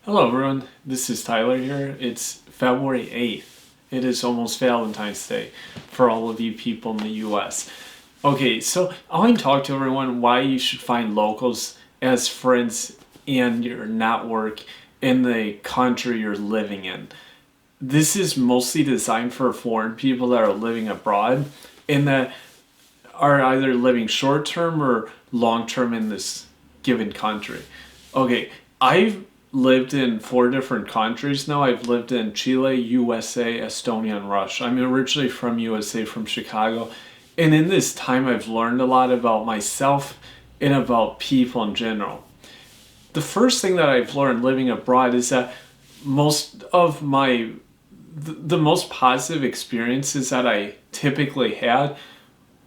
Hello everyone, this is Tyler here. It's February 8th. It is almost Valentine's Day for all of you people in the US. Okay, so I want to talk to everyone why you should find locals as friends in your network in the country you're living in. This is mostly designed for foreign people that are living abroad and that are either living short term or long term in this given country. Okay, I've lived in 4 different countries now. I've lived in Chile, USA, Estonia, and Russia. I'm originally from USA, from Chicago. And in this time, I've learned a lot about myself and about people in general. The first thing that I've learned living abroad is that most of the most positive experiences that I typically had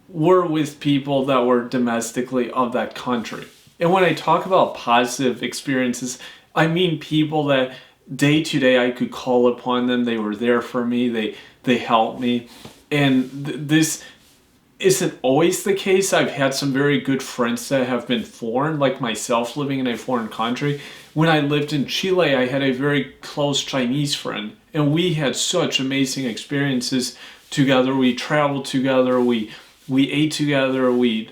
were with people that were domestically of that country. And when I talk about positive experiences, I mean people that day to day I could call upon them. They were there for me. They helped me. And this isn't always the case. I've had some very good friends that have been foreign, like myself living in a foreign country. When I lived in Chile, I had a very close Chinese friend, and we had such amazing experiences together. We traveled together. We ate together. We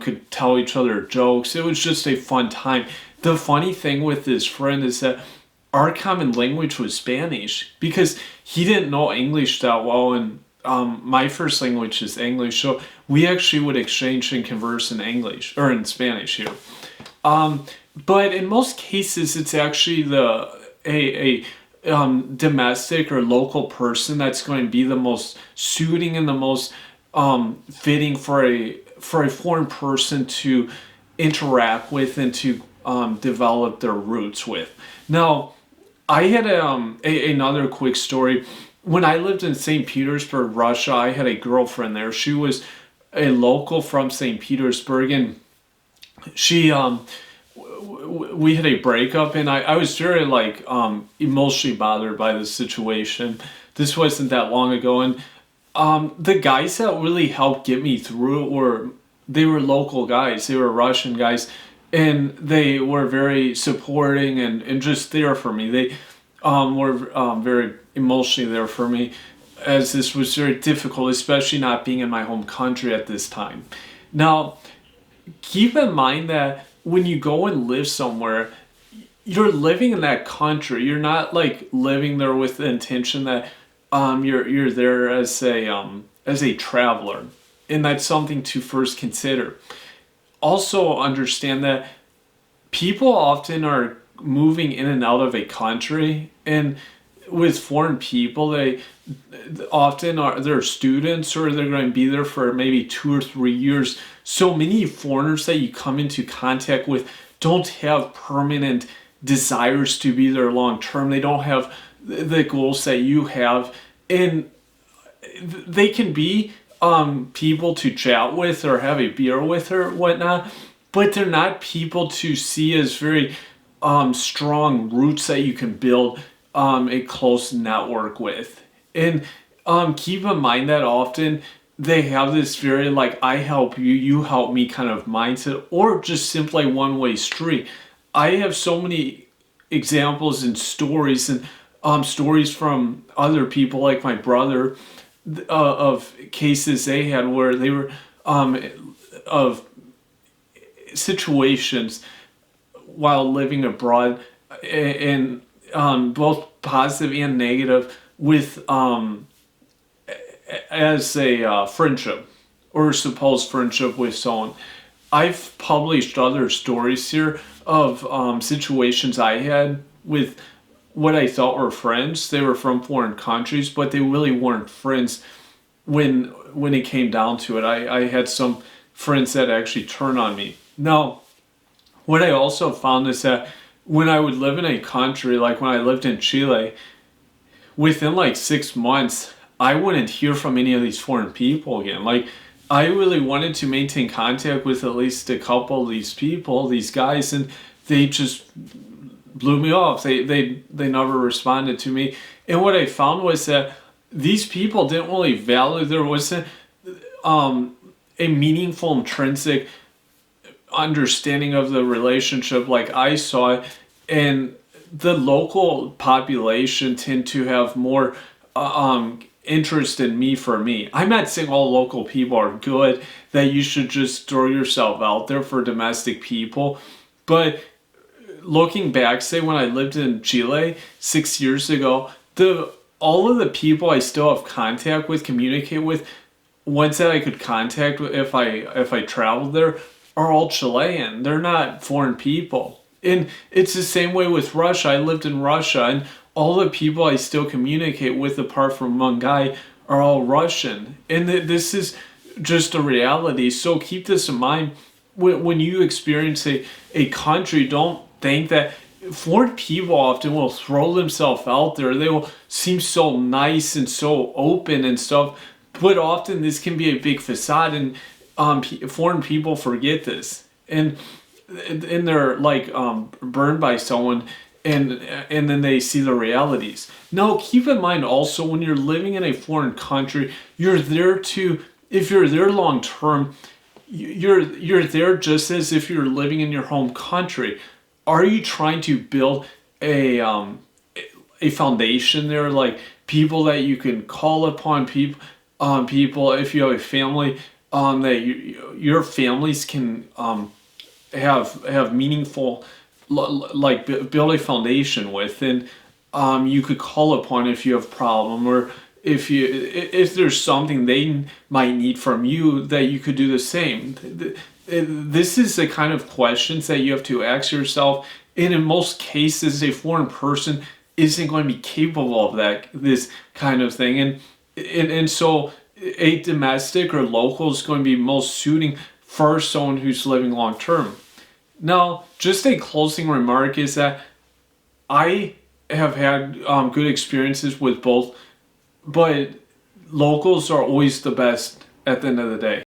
could tell each other jokes. It was just a fun time. The funny thing with this friend is that our common language was Spanish because he didn't know English that well, and my first language is English, so we actually would exchange and converse in English or in Spanish here. But in most cases, it's actually a domestic or local person that's going to be the most suiting and the most fitting for a foreign person to interact with and to develop their roots with. Now, I had another quick story. When I lived in St. Petersburg, Russia, I had a girlfriend there. She was a local from St. Petersburg, and we had a breakup, and I was very emotionally bothered by the situation. This wasn't that long ago, and the guys that really helped get me through it they were local guys. They were Russian guys, and they were very supporting and just there for me. They were very emotionally there for me, as this was very difficult, especially not being in my home country at this time. Now, keep in mind that when you go and live somewhere, you're living in that country. You're not like living there with the intention that you're there as a traveler, and that's something to first consider. Also, understand that people often are moving in and out of a country, and with foreign people, they often they're students or they're going to be there for maybe 2 or 3 years. So many foreigners that you come into contact with don't have permanent desires to be there long term. They don't have the goals that you have, and they can be people to chat with or have a beer with or whatnot, but they're not people to see as very strong roots that you can build a close network with. And keep in mind that often they have this very I help you, you help me kind of mindset, or just simply one-way street. I have so many examples and stories stories from other people like my brother of cases they had where they were of situations while living abroad, and both positive and negative with as a friendship or supposed friendship with someone. I've published other stories here of situations I had with what I thought were friends. They were from foreign countries, but they really weren't friends when it came down to it. I had some friends that actually turned on me. Now, what I also found is that when I would live in a country, like when I lived in Chile, within 6 months, I wouldn't hear from any of these foreign people again. I really wanted to maintain contact with at least a couple of these people, these guys, and they just blew me off. They never responded to me. And what I found was that these people didn't really value, there wasn't a meaningful intrinsic understanding of the relationship like I saw it, and the local population tend to have more interest in me for me. I'm not saying all local people are good, that you should just throw yourself out there for domestic people, but looking back, say when I lived in Chile 6 years ago, the all of the people I still have contact with, communicate with, ones that I could contact if I traveled there, are all Chilean. They're not foreign people. And it's the same way with Russia. I lived in Russia, and all the people I still communicate with, apart from one guy, are all Russian. And this is just a reality. So keep this in mind when you experience a country. Don't think that foreign people often will throw themselves out there. They will seem so nice and so open and stuff, but often this can be a big facade, and foreign people forget this, and they're like burned by someone, and then they see the realities. Now, keep in mind also, when you're living in a foreign country, you're there to, if you're there long term, you're there just as if you're living in your home country. Are you trying to build a foundation there, like people that you can call upon, people if you have a family, that your families can have meaningful, like build a foundation with, and you could call upon if you have a problem, or if there's something they might need from you, that you could do the same. This is the kind of questions that you have to ask yourself, and in most cases a foreign person isn't going to be capable of this kind of thing, and so a domestic or local is going to be most suiting for someone who's living long term. Now, just a closing remark is that I have had good experiences with both, but locals are always the best at the end of the day.